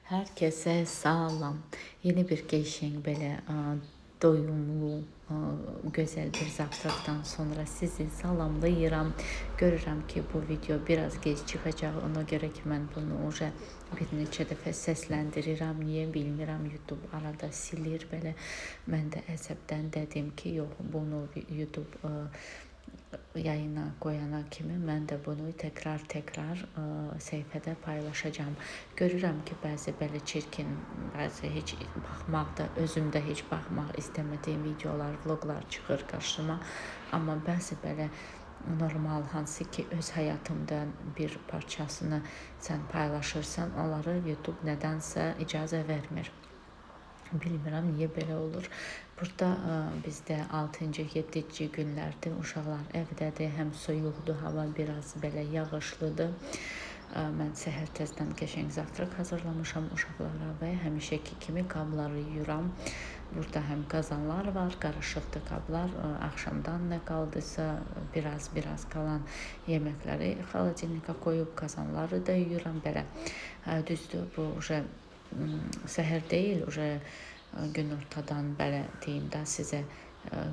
Herkese sağlam. Yeni bir Geyşeng belə doyumlu, gözəl bir zavtraktan sonra sizi salamlayıram. Görürəm ki, bu video biraz gec çıxacaq. Ona görə ki, mən bunu bir neçə dəfə səsləndirirəm. Niyə bilmirəm, YouTube arada silir belə. Mən də əsəbdən dedim ki, yox, bunu YouTube yayına qoyana kimi mən də bunu təkrar səhifədə paylaşacağım. Görürəm ki, bəzi belə çirkin, bəzi heç baxmaqda, özümdə heç baxmaq istəmədiyim videolar, vloqlar çıxır qarşıma. Amma bəzi belə normal, hansı ki öz həyatımdan bir parçasını sən paylaşırsan, onları YouTube nədənsə icazə vermir. Bilmirəm niyə belə olur. Burada bizdə 6-cı, 7-ci günlərdir. Uşaqlar evdədir. Həm soyuqdur, hava biraz belə yağışlıdır. Mən səhər tezdən qəşəng zavtrak hazırlamışam uşaqlara və həmişəki kimi qabları yuyuram. Burada həm qazanlar var, qarışıqdır qablar. Axşamdan nə qaldısa biraz qalan yeməkləri xaladelnikə qoyub qazanları da yuyuram belə. Düzdür, bu səhər deyil, günortadan belə deyim də sizə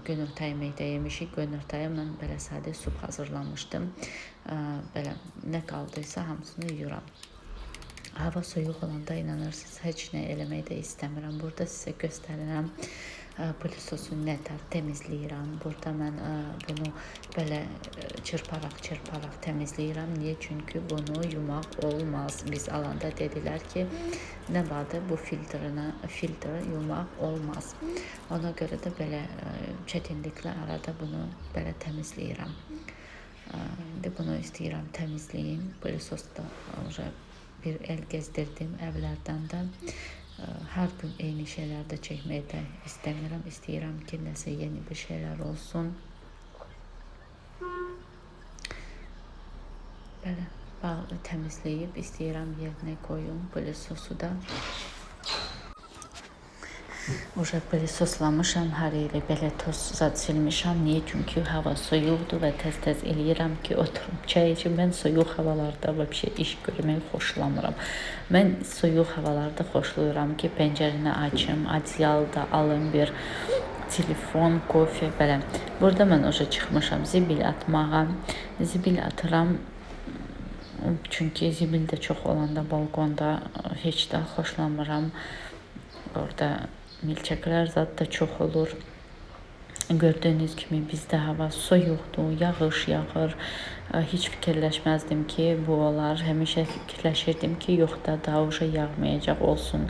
günorta yeməyi də yemişik. Günortaya mən belə sadə sup hazırlamışdım. Belə nə qaldıysa hamısını yuyuram. Hava soyuq olanda inanırsınız heç nə eləmək də istəmirəm. Burada sizə göstərirəm. Pilisosu nətər təmizləyirəm. Burada mən bunu belə çırparaq təmizləyirəm. Niyə? Çünki bunu yumaq olmaz. Biz alanda dedilər ki, nə vardı bu filtri yumaq olmaz. Ona görə də belə çətinliklə arada bunu belə təmizləyirəm. İndi bunu istəyirəm təmizləyim. Pilisosda bir el gezdirdim evlərdən də. Hər gün eyni şeylər də çəkməyi də istəmirəm. İstəyirəm ki, nəsə yeni bir şeylər olsun. Belə bağlı təmizləyib istəyirəm yerinə qoyum pilisosu da. Pilisoslamışam, hər yeri belə toz zad silmişəm. Niyə? Çünki hava soyuqdur və tez eləyirəm ki, oturum çay içim. Mən soyuq havalarda vəbşə iş görməyi xoşlamıram. Mən soyuq havalarda xoşlayıram ki, pəncərəni açım, adiyalı da alım, bir telefon, kofe belə. Burada mən çıxmışam zibil atmağa. Zibil atıram. Çünki zibil də çox olanda balkonda heç də xoşlamıram. Orada milçəklər zad da çox olur. Gördüyünüz kimi bizdə hava soyuqdur, yağış yağır. Heç fikirləşməzdim ki, bu olar. Həmişə fikirləşirdim ki, yox da daha yağmayacaq olsun.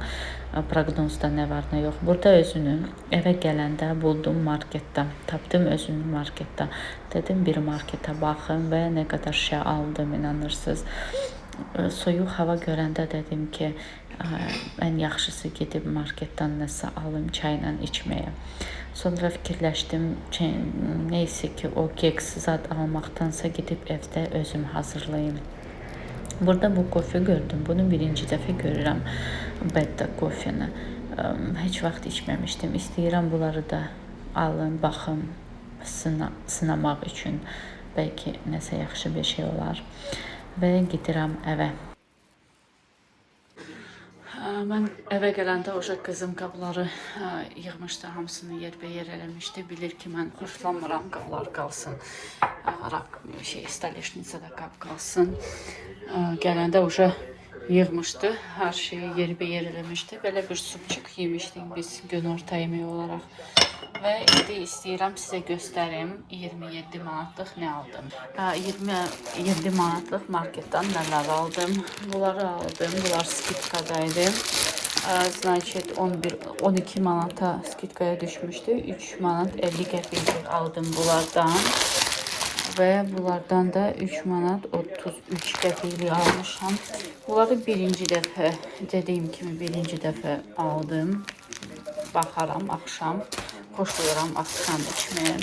Proqnozda nə var, nə yox. Burada özünü evə gələndə buldum marketdə. Tapdım özünü marketdə. Dedim bir marketə baxın və nə qədər şey aldım, inanırsınız. Soyuq hava görəndə dedim ki, ən yaxşısı gedib marketdən nəsə alım çayla içməyə. Sonra fikirləşdim, neysə ki, o keks zad almaqdansa gedib evdə özüm hazırlayım. Burada bu kofe gördüm. Bunu birinci dəfə görürəm. Bəddə kofeni. Heç vaxt içməmişdim. İstəyirəm bunları da alım, baxım, sınamaq üçün. Bəlkə nəsə yaxşı bir şey olar. Və gedirəm evə. Mən evə gələndə qızım qabları yığmışdı, hamısını yerbəyer eləmişdi. Bilir ki, mən xoşlanmıram qablar qalsın. Staleşnisada qab qalsın. Gələndə yığmışdı, hər şeyi yerbəyer eləmişdi. Belə bir supçuk yemişdik biz günorta yeməyi olaraq. Və indi istəyirəm sizə göstərim 27 manatlıq nə aldım. 27 manatlıq marketdən nələr aldım. Bunları aldım. Bunlar skitkadaydı. 12 manata skitkaya düşmüşdü. 3 manat 50 qəpik aldım bunlardan. Və bunlardan da 3 manat 33 qəpik almışam. Bunları birinci dəfə, dediyim kimi birinci dəfə aldım. Baxaram axşam. Xoşlayıram axşam içməyə.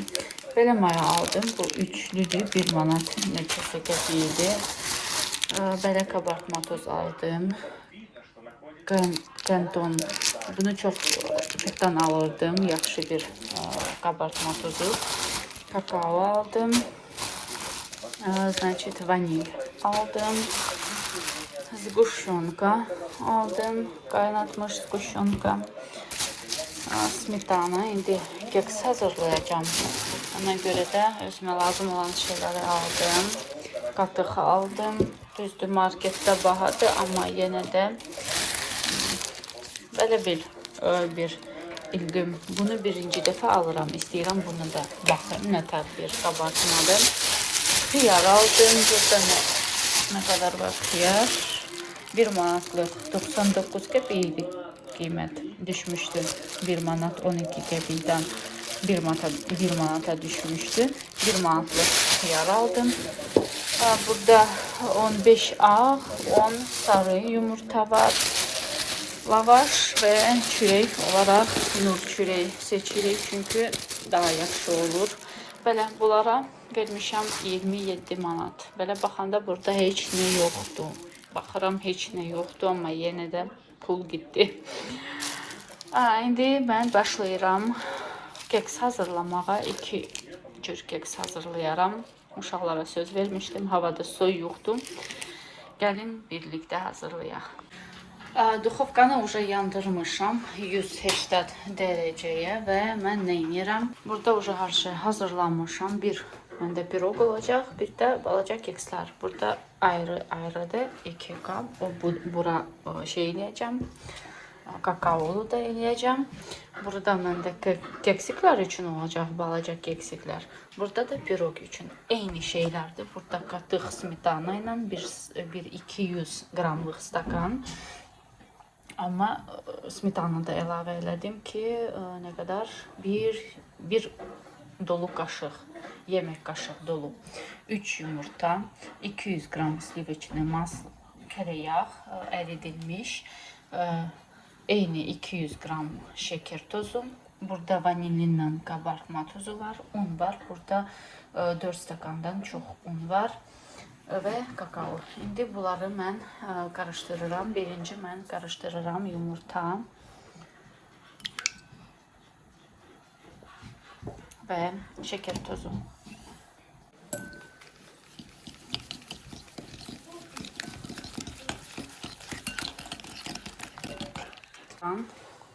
Belə maya aldım. Bu üçlüdür. 1 manat neçəsə qəpikdir. Belə kabartma toz aldım. Qanton. Bunu çox çoxdan alırdım. Yaxşı bir kabartma tozu. Kakao aldım. Vanil aldım. Zgušyonka aldım. Qaynatmış zgušyonka. Smetana. İndi keks hazırlayacağım. Ona göre de özümə lazım olan şeyləri aldım. Qatıq aldım. Düzdür, marketdə bahadır, amma yenə də belə bir ildim. Bunu birinci dəfə alıram. İstəyirəm bunu da baxım. Nə tər bir qabartmadır. Xiyar aldım. Burada nə qədər var xiyar? 1 manatlıq 99 qəpik qiymət düşmüşdü. 1 manat 12 qəpikdən 1 manata düşmüşdü. 1 manatlıq xiyar aldım. Burada 15 ağ, 10 sarı yumurta var. Lavaş və çörək olaraq nur çörək seçirik, çünki daha yaxşı olur. Belə bunlara vermişəm 27 manat. Belə baxanda burada heç nə yoxdur. Baxıram, heç nə yoxdur, amma yenə də pul getdi. İndi mən başlayıram keks hazırlamağa. 2 cür keks hazırlayaram. Uşaqlara söz vermişdim, havada soyuqdur. Gəlin birlikdə hazırlayaq. Duxovkanı уже yandırmışam 180 dərəcəyə və mən nə edirəm? Burada уже hər şey hazırlamışam. Bir məndə piroq olacaq, bir də balaca kekslər. Burada ayrı-ayrıdır 2 qab. Bura şey eləyəcəm. Kakaolu da eləyəcəm. Burada məndə keksiklər üçün olacaq, balaca keksiklər. Burada da piroq üçün eyni şeylərdir. Burada qatıq smetana ilə bir 200 qramlıq stakan. Amma smetanı da əlavə elədim ki, nə qədər? Bir dolu qaşıq, yemək qaşıq dolu. 3 yumurta, 200 qram sliveçli maslı tereyağ əridilmiş. Eyni 200 qram şeker tozu. Burada vanilindən qabartma tozu var, un var. Burada 4 stakandan çox un var və kakao. İndi bunları mən qarışdırıram. Birinci mən qarışdırıram yumurta və şeker tozu.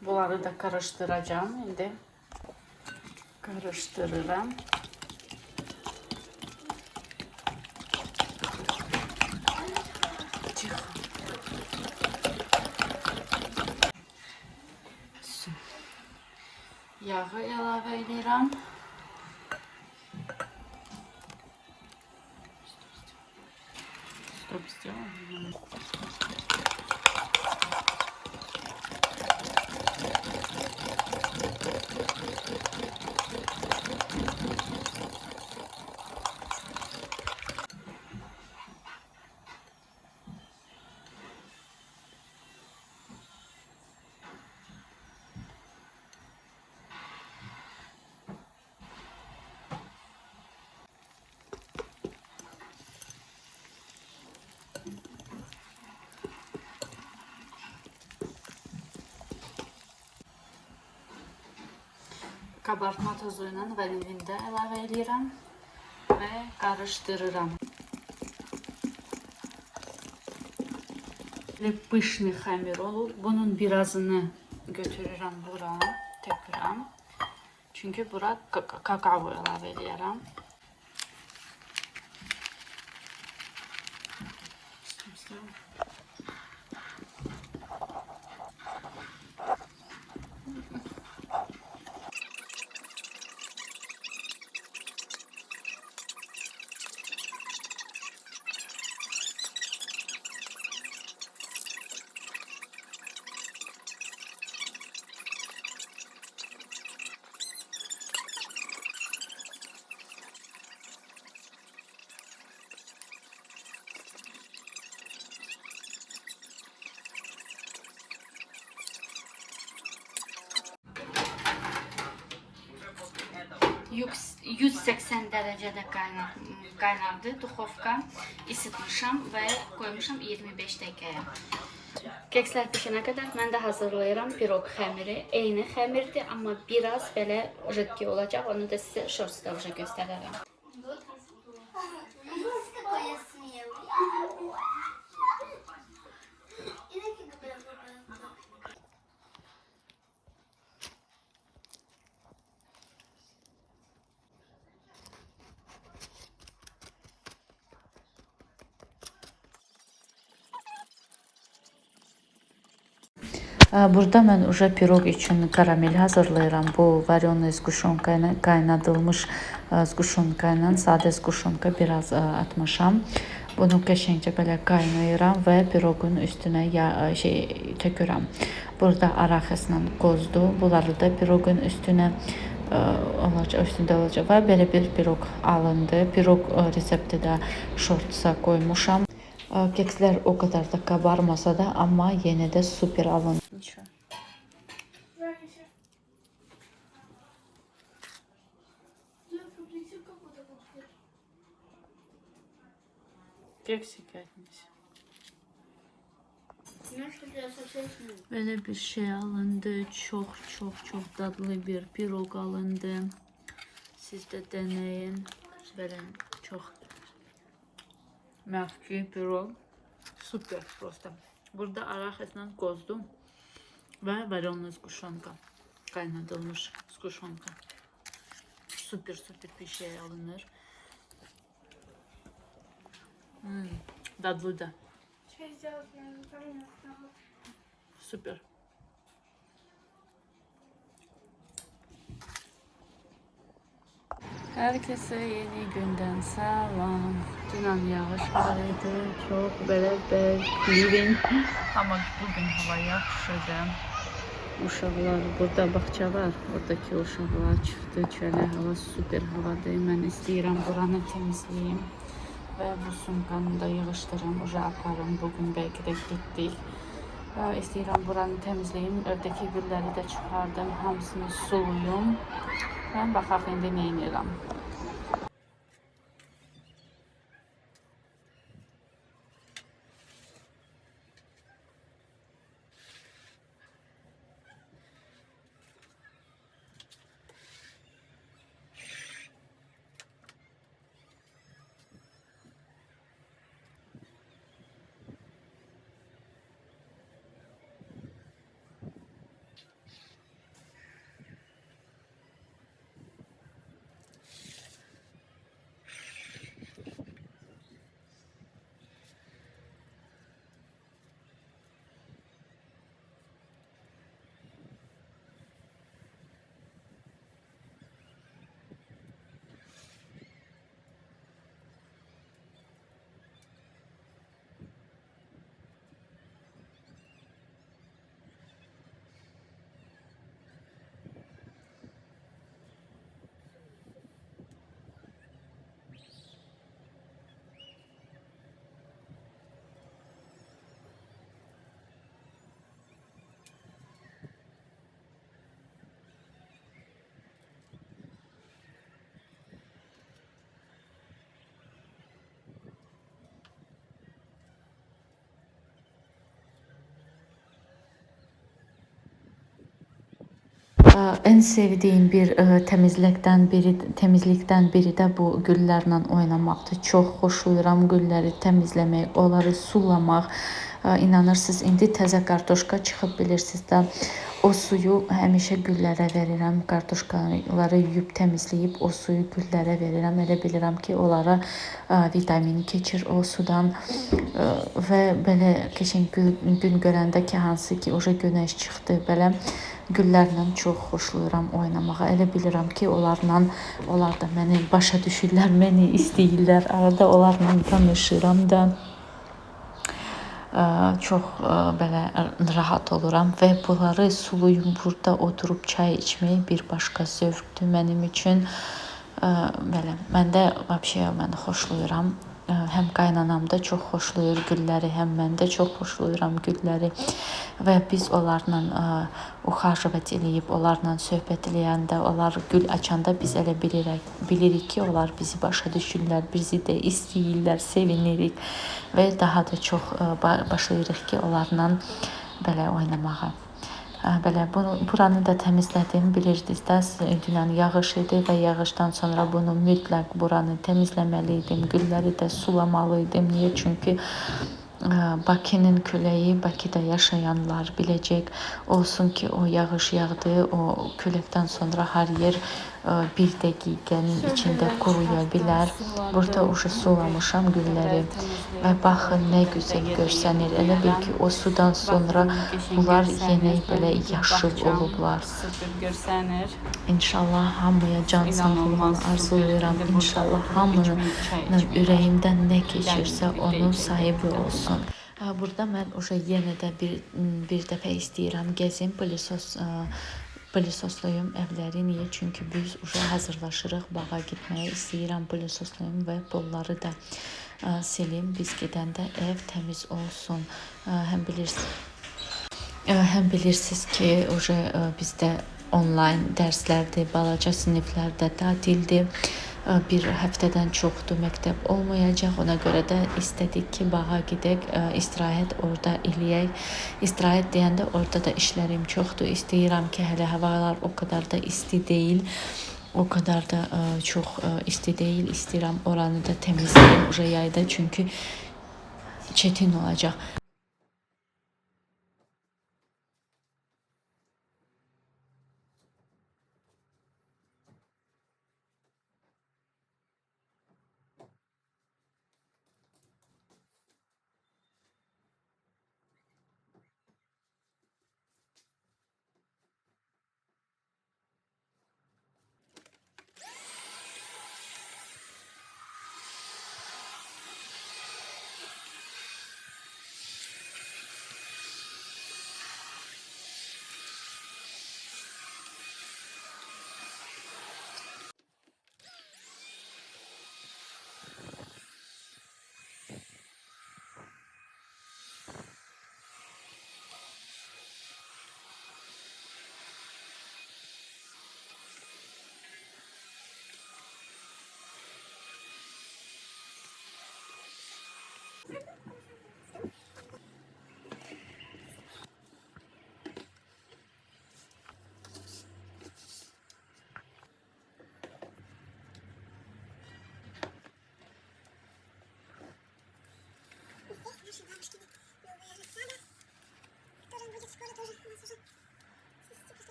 Bunları da karıştıracağım. İndi karıştırıram. Yağı əlavə edirəm. Stop сделаем. Kabartma tozu ilə vanilini də əlavə edirəm və qarışdırıram. Pışlı xəmir olur. Bunun birazını götürürəm bura, tökürəm. Çünki bura kakao əlavə edirəm. Yüks 180 derecede kaynardı. Duxovka ısıtmışam ve koymuşam 25 dakikaya. Keksler pişene kadar ben de hazırlayıram pirog xəmiri. Eyni xəmirdir, amma biraz belə jidki olacaq. Onu da size shortsda göstərərəm. Burada mən uca piroq üçün karamel hazırlayıram. Bu varyonlu zquşonka ilə qaynadılmış zquşonka ilə sadə zquşonka biraz atmışam. Bunu qəşəngcə belə qaynayıram və piroqun üstünə tökürəm. Burada araxislə qozdu. Bunları da piroqun üstündə olacaq və belə bir piroq alındı. Piroq resepti də shortsa qoymuşam. Kekslər o kadar da kabarmasa da amma yenə də super alındı. Keksik etmiş. Böyle bir şey alındı. Çok dadlı bir pirog alındı. Siz de deneyin. Böyle çok məhfi pirog. Super просто. Burada araxislə qozdum və varyonlu zquşonka. Qaynadılmış zquşonka. Super bir şey alınır. Dadlı da. Super. Herkese yeni günden selam. Dün yağış vardı. Çok böyle bekleyin. Ama bugün hava yaxşıdır. Uşaqlar, burada bağça var. Oradaki uşaqlar çıxdı çölə. Hava super havadır. Mən istəyirəm buranı temizleyeyim. Ve bu sumkanı da yığışdırım. Uca aparım. Bugün belki de gittik. İstəyirəm buranı temizleyeyim. Evdeki gülləri də çıxardım. Hamısını suluyum. Ben baxaq indi nə edirəm. En sevdiğim bir temizlikten biri de bu güllerle oynamaqdır. Çox xoşlayıram gülləri təmizləmək, onları sulamaq. İnanırsınız, indi təzə kartoşka çıxıb, bilirsiniz də. O suyu həmişə güllərə verirəm. Kartoşkaları yuyub təmizləyib o suyu güllərə verirəm. Elə bilirəm ki, onlara vitamin keçir o sudan və belə keçən gün görəndə ki, hansı ki, oja günəş çıxdı, belə güllərlə çox xoşlayıram oynamağa. Elə bilirəm ki, onlar da məni başa düşürlər, məni istəyirlər. Arada onlarla danışıram da. Çox belə rahat oluram və bunları suluyum. Burada oturub çay içmək bir başqa zövqdür mənim üçün. Belə, mən də mən xoşlayıram. Həm qaynanam da çox xoşlayır gülləri, həm mən də çox xoşlayıram gülləri. Və biz onlarla uxajvat eləyib, onlarla söhbət eləyəndə, onlar gül açanda biz elə bilirik ki, onlar bizi başa düşürlər, bizi də istəyirlər, sevinirik və daha da çox başlayırıq ki, onlarla belə oynamağa. Belə buranı da təmizlədim, bilirsiniz də, dünən yağış idi və yağışdan sonra bunu mütləq buranı təmizləməli idim, gülləri də sulamalı idim. Niyə? Çünki Bakının küləyi, Bakıda yaşayanlar biləcək olsun ki, o yağış yağdı, o küləkdən sonra hər yer 1 dəqiqənin içində quruya bilər. Burada uşu sulamışam gülləri və baxın nə gözəl görsənir. Elə bil ki o sudan sonra bunlar yenə belə yaşıl olublar. İnşallah hamıya can sağlığını arzulayıram. İnşallah hamının ürəyimdən nə keçirsə onun sahibi olsun. Burada mən yenə də bir dəfə istəyirəm gəzim, pilisosluyum evləri. Niyə? Çünki biz hazırlaşırıq bağa getməyə. İstəyirəm pilisoslayım və polları da silim. Biz gedəndə ev təmiz olsun. Həm bilirsiniz ki, bizdə onlayn dərslərdir, balaca siniflərdə tətildir. Bir həftədən çoxdur məktəb olmayacaq. Ona görə də istədik ki, bağa gedək, istirahət orada eləyək. İstirahət deyəndə orada da işlərim çoxdur. İstəyirəm ki, hələ havalar o kadar da isti deyil. O kadar da çox isti deyil. İstəyirəm oranı da təmizləyim yayda, çünki çətin olacaq.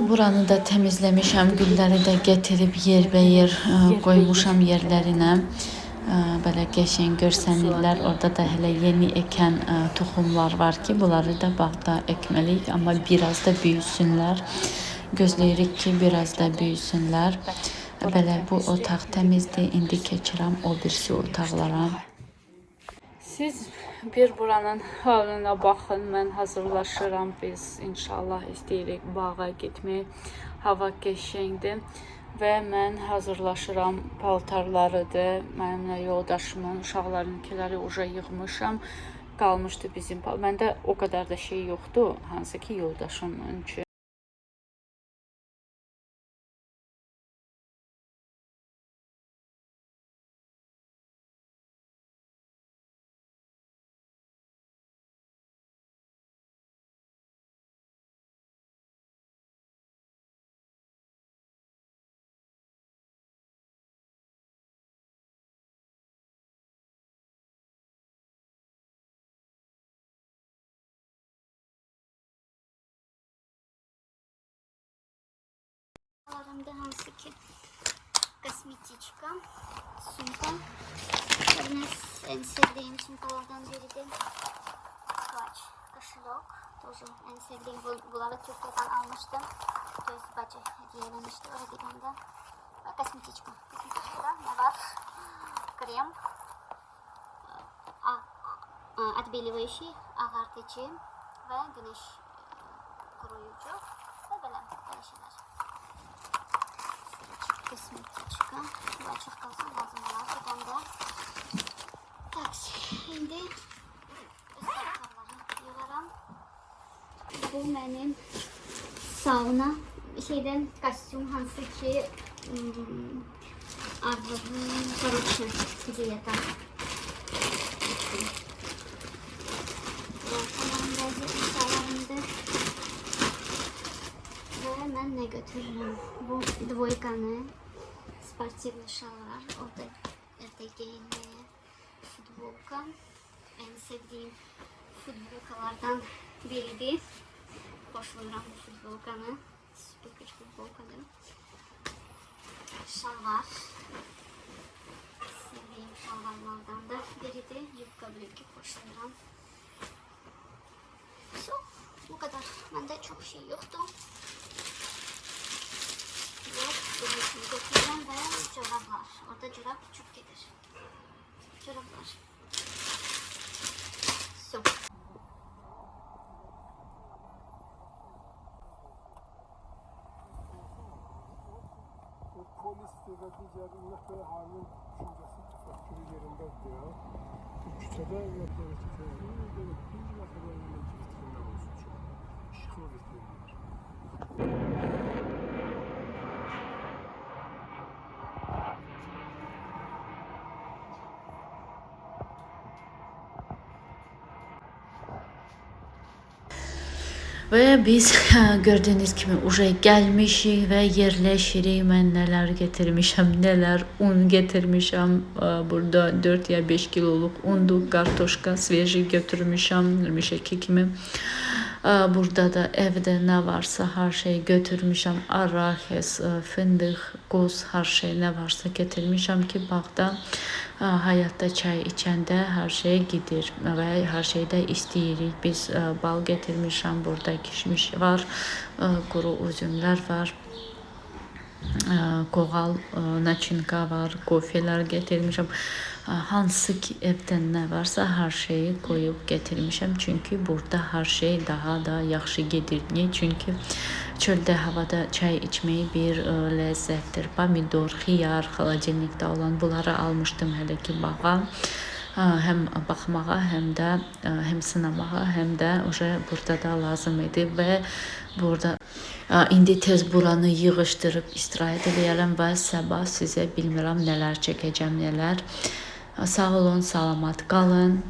Buranı da təmizləmişəm, gülləri də gətirib yerbəyer qoymuşam yerlərinə. Belə qəşəng görsənirlər. Orada da hələ yeni ekən toxumlar var ki, bunları da bağda ekməliyik, amma biraz da büyüsünlər. Gözləyirik ki, biraz da büyüsünlər. Belə bu otaq təmizdir. İndi keçirəm o birisi otaqlara. Siz bir buranın halına baxın, mən hazırlaşıram. Biz inşallah istəyirik bağa getmək. Hava qəşəngdir və mən hazırlaşıram. Paltarlarıdır. Mənimlə yoldaşımın, uşaqlarınkiləri yığmışam. Qalmışdı bizim. Məndə o kadar da şey yoxdur, hansı ki yoldaşımın üçün. Aralarında hansı ki kosmetiçka, sumka. En sevdiğim sumkalardan biri de Clutch kaşılok. Тоже en sevdiğim, bunları Türkiye'den almıştım. Göz bacı hediyelemişti oraya gidende. Kosmetiçka. Kosmetiçkada ne var? Krem. Отбеливающий, ağartıcı ve güneş koruyucu ve böyle şeyler. Kosmetiçka. Bu açıq qalsın, lazım olar. Buradan da taksi. İndi öz paltarları yığaram. Bu mənim sauna kostyum, hansı ki arvadın короче diyeta. Ve ben ne götürürüm? Bu dvoykanı, sportivli şalvar, orada evde giyinmeye, futbolka. En sevdiğim futbolkalardan biridir. Hoşlanıram bu futbolkanı. Süper futbolkadır. şalvar. Sevdiğim şalvarlardan da biridir. Yufka bilgi koşuyorum. Bu kadar. Bende çok şey yoktu. Bunu götüreceğim ve çoraplar. Orada çorap çok gelir. Çoraplar. So. Polis ve ticaret ve halin düşüncesi tefekkürü yerinde diyor. Bu küçede yapılan tefekkürü böyle bir meseleyle çiftliğinden olsun çok. Şıklı bir Ve biz gördüğünüz gibi uje gelmişik ve yerleşirik. Mən neler getirmişəm, neler un getirmişəm. Burada 4 ya 5 kiloluk undu, kartoşka, sveji götürmüşəm, mişeki kimi. Burada da evde ne varsa her şeyi götürmüşəm. Arahis, fındık, qoz, her şey ne varsa getirmişəm ki bağda hayatta çay içəndə hər şey gidir və hər şeydə istəyirik. Biz bal getirmişəm, burada kişmiş var, kuru üzümlər var, qoğal, načinka var, kofeler getirmişəm. Hansı ki evdən nə varsa hər şeyi koyub getirmişəm. Çünki burada hər şey daha da yaxşı gedir. Niyə? Çünki çöldə havada çay içməyi bir ləzzətdir. Pomidor, xiyar, xaladelnikdə olan bunları almışdım hələ ki bağa. Hem baxmağa, hem sınamağa, hem de burada da lazım idi və burada indi tez buranı yığışdırıb istirahət edəyəm və sabah sizə bilmirəm nələr çəkəcəm, nələr. Sağ olun, salamat qalın.